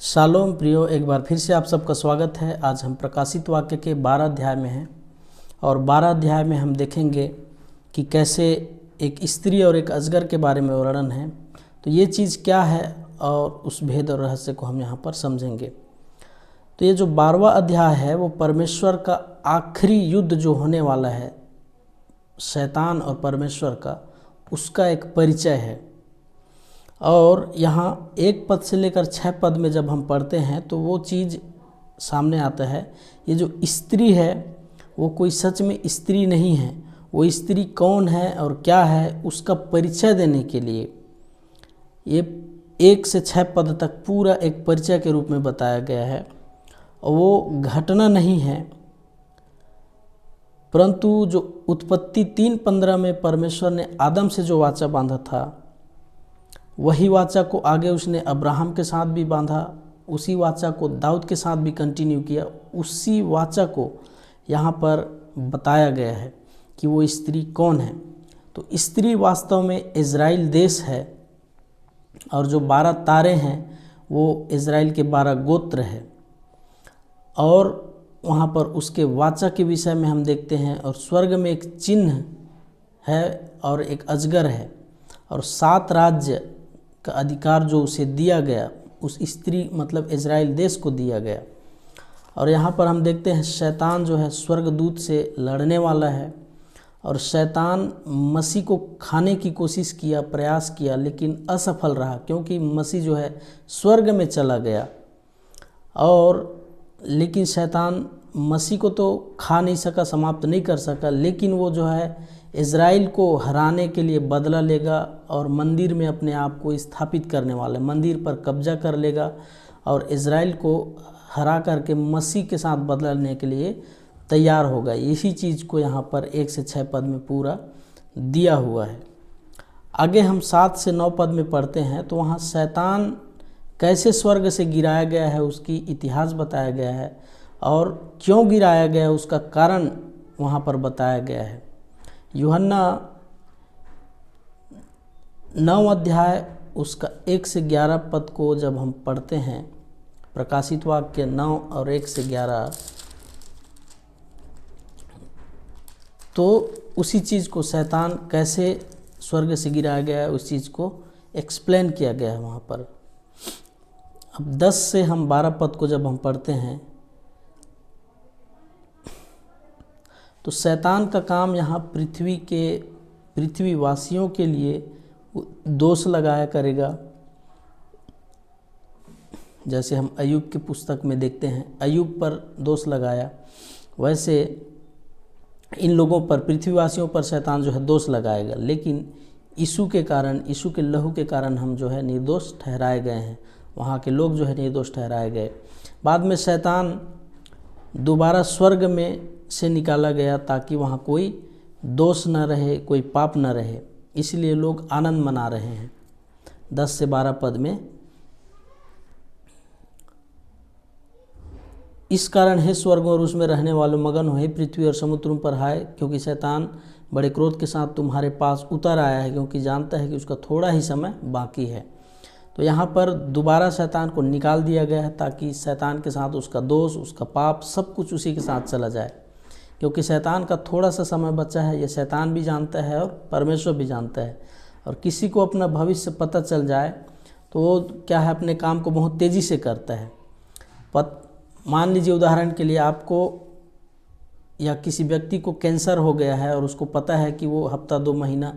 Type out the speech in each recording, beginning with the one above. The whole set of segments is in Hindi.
शालोम प्रियो, एक बार फिर से आप सबका स्वागत है। आज हम प्रकाशित वाक्य के 12 अध्याय में हैं और 12 अध्याय में हम देखेंगे कि कैसे एक स्त्री और एक अजगर के बारे में वर्णन है। तो ये चीज़ क्या है और उस भेद और रहस्य को हम यहाँ पर समझेंगे। तो ये जो 12वां अध्याय है वो परमेश्वर का आखिरी युद्ध जो होने वाला है शैतान और परमेश्वर का, उसका एक परिचय है। और यहाँ 1 पद से लेकर 6 पद में जब हम पढ़ते हैं तो वो चीज़ सामने आता है। ये जो स्त्री है वो कोई सच में स्त्री नहीं है। वो स्त्री कौन है और क्या है उसका परिचय देने के लिए ये 1 से 6 पद तक पूरा एक परिचय के रूप में बताया गया है। और वो घटना नहीं है, परंतु जो उत्पत्ति 3:15 में परमेश्वर ने आदम से जो वाचा बांधा था, वही वाचा को आगे उसने अब्राहम के साथ भी बांधा, उसी वाचा को दाऊद के साथ भी कंटिन्यू किया। उसी वाचा को यहाँ पर बताया गया है कि वो स्त्री कौन है। तो स्त्री वास्तव में इज़राइल देश है और जो 12 तारे हैं वो इज़राइल के 12 गोत्र है। और वहाँ पर उसके वाचा के विषय में हम देखते हैं और स्वर्ग में एक चिन्ह है और एक अजगर है और 7 राज्य का अधिकार जो उसे दिया गया, उस स्त्री मतलब इज़राइल देश को दिया गया। और यहाँ पर हम देखते हैं शैतान जो है स्वर्गदूत से लड़ने वाला है और शैतान मसीह को खाने की कोशिश किया, प्रयास किया, लेकिन असफल रहा, क्योंकि मसीह जो है स्वर्ग में चला गया। और लेकिन शैतान मसीह को तो खा नहीं सका, समाप्त नहीं कर सका, लेकिन वो जो है इज़राइल को हराने के लिए बदला लेगा और मंदिर में अपने आप को स्थापित करने वाला है, मंदिर पर कब्जा कर लेगा और इज़राइल को हरा करके मसीह के साथ बदला लेने के लिए तैयार होगा। इसी चीज़ को यहाँ पर 1 से 6 पद में पूरा दिया हुआ है। आगे हम 7 से 9 पद में पढ़ते हैं तो वहाँ शैतान कैसे स्वर्ग से गिराया गया है उसकी इतिहास बताया गया है और क्यों गिराया गया है उसका कारण वहाँ पर बताया गया है। यूहन्ना 9 अध्याय उसका 1 से 11 पद को जब हम पढ़ते हैं, प्रकाशित वाक्य 9 और 1 से 11, तो उसी चीज़ को शैतान कैसे स्वर्ग से गिराया गया है उस चीज़ को एक्सप्लेन किया गया है वहाँ पर। अब 10 से हम 12 पद को जब हम पढ़ते हैं तो शैतान का काम यहाँ पृथ्वीवासियों के लिए दोष लगाया करेगा। जैसे हम अय्यूब की पुस्तक में देखते हैं, अय्यूब पर दोष लगाया, वैसे इन लोगों पर, पृथ्वीवासियों पर शैतान जो है दोष लगाएगा। लेकिन यीशु के कारण, यीशु के लहू के कारण हम जो है निर्दोष ठहराए गए हैं, वहाँ के लोग जो है निर्दोष ठहराए गए। बाद में शैतान दोबारा स्वर्ग में से निकाला गया ताकि वहाँ कोई दोष न रहे, कोई पाप न रहे, इसलिए लोग आनंद मना रहे हैं। 10 से 12 पद में, इस कारण हे स्वर्ग और उसमें रहने वालों मगन हो, हे पृथ्वी और समुद्र तुम पर हाय, क्योंकि शैतान बड़े क्रोध के साथ तुम्हारे पास उतर आया है, क्योंकि जानता है कि उसका थोड़ा ही समय बाकी है। तो यहाँ पर दोबारा शैतान को निकाल दिया गया है ताकि शैतान के साथ उसका दोष, उसका पाप, सब कुछ उसी के साथ चला जाए, क्योंकि शैतान का थोड़ा सा समय बचा है। ये शैतान भी जानता है और परमेश्वर भी जानता है। और किसी को अपना भविष्य पता चल जाए तो वो क्या है, अपने काम को बहुत तेज़ी से करता है। मान लीजिए उदाहरण के लिए आपको या किसी व्यक्ति को कैंसर हो गया है और उसको पता है कि वो हफ्ता 2 महीना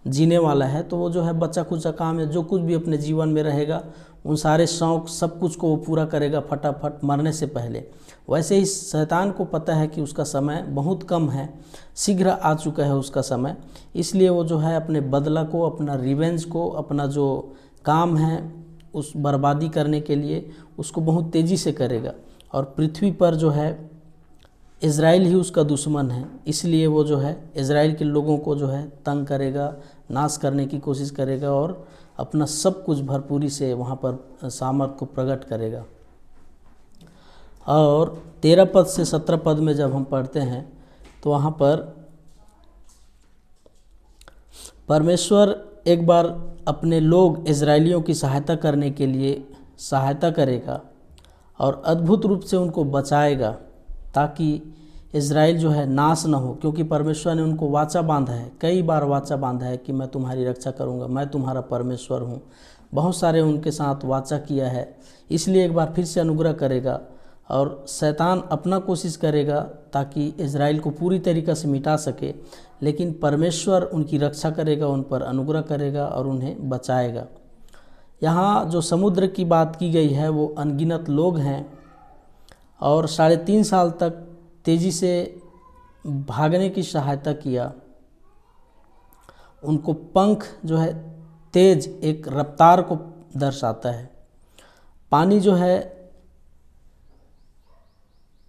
जीने वाला है, तो वो जो है बच्चा खुचा काम या जो कुछ भी अपने जीवन में रहेगा उन सारे शौक़ सब कुछ को वो पूरा करेगा फटाफट मरने से पहले। वैसे ही शैतान को पता है कि उसका समय बहुत कम है, शीघ्र आ चुका है उसका समय, इसलिए वो जो है अपने बदला को, अपना रिवेंज को, अपना जो काम है उस बर्बादी करने के लिए उसको बहुत तेज़ी से करेगा। और पृथ्वी पर जो है इज़राइल ही उसका दुश्मन है, इसलिए वो जो है इज़राइल के लोगों को जो है तंग करेगा, नाश करने की कोशिश करेगा और अपना सब कुछ भरपूरी से वहाँ पर सामर्थ को प्रकट करेगा। और 13 पद से 17 पद में जब हम पढ़ते हैं तो वहाँ पर परमेश्वर एक बार अपने लोग इज़राइलियों की सहायता करने के लिए सहायता करेगा और अद्भुत रूप से उनको बचाएगा ताकि इज़राइल जो है नाश न हो, क्योंकि परमेश्वर ने उनको वाचा बांधा है, कई बार वाचा बांधा है कि मैं तुम्हारी रक्षा करूंगा, मैं तुम्हारा परमेश्वर हूँ। बहुत सारे उनके साथ वाचा किया है, इसलिए एक बार फिर से अनुग्रह करेगा और शैतान अपना कोशिश करेगा ताकि इज़राइल को पूरी तरीक़े से मिटा सके, लेकिन परमेश्वर उनकी रक्षा करेगा, उन पर अनुग्रह करेगा और उन्हें बचाएगा। यहाँ जो समुद्र की बात की गई है वो अनगिनत लोग हैं और 3.5 साल तक तेज़ी से भागने की सहायता किया। उनको पंख जो है तेज एक रफ्तार को दर्शाता है। पानी जो है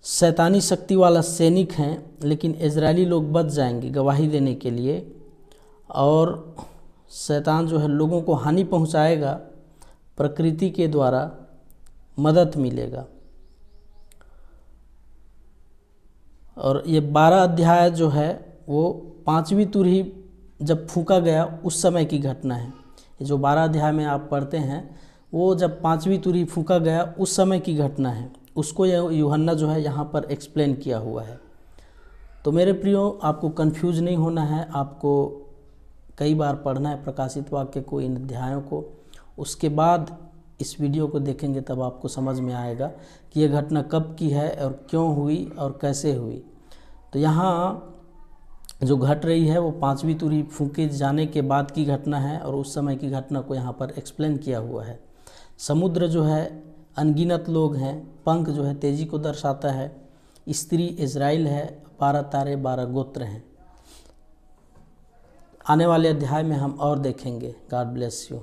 शैतानी शक्ति वाला सैनिक हैं, लेकिन इजरायली लोग बच जाएंगे गवाही देने के लिए, और शैतान जो है लोगों को हानि पहुंचाएगा, प्रकृति के द्वारा मदद मिलेगा। और ये 12 अध्याय जो है वो 5वीं तुरही जब फूंका गया उस समय की घटना है। ये जो 12 अध्याय में आप पढ़ते हैं वो जब 5वीं तुरही फूंका गया उस समय की घटना है, उसको यूहन्ना जो है यहाँ पर एक्सप्लेन किया हुआ है। तो मेरे प्रियो, आपको कंफ्यूज नहीं होना है, आपको कई बार पढ़ना है प्रकाशित वाक्य को, इन अध्यायों को, उसके बाद इस वीडियो को देखेंगे तब आपको समझ में आएगा कि यह घटना कब की है और क्यों हुई और कैसे हुई। तो यहाँ जो घट रही है वो 5वीं तुरही फूंके जाने के बाद की घटना है और उस समय की घटना को यहाँ पर एक्सप्लेन किया हुआ है। समुद्र जो है अनगिनत लोग हैं, पंख जो है तेजी को दर्शाता है, स्त्री इज़राइल है, 12 तारे 12 गोत्र हैं। आने वाले अध्याय में हम और देखेंगे। God bless you.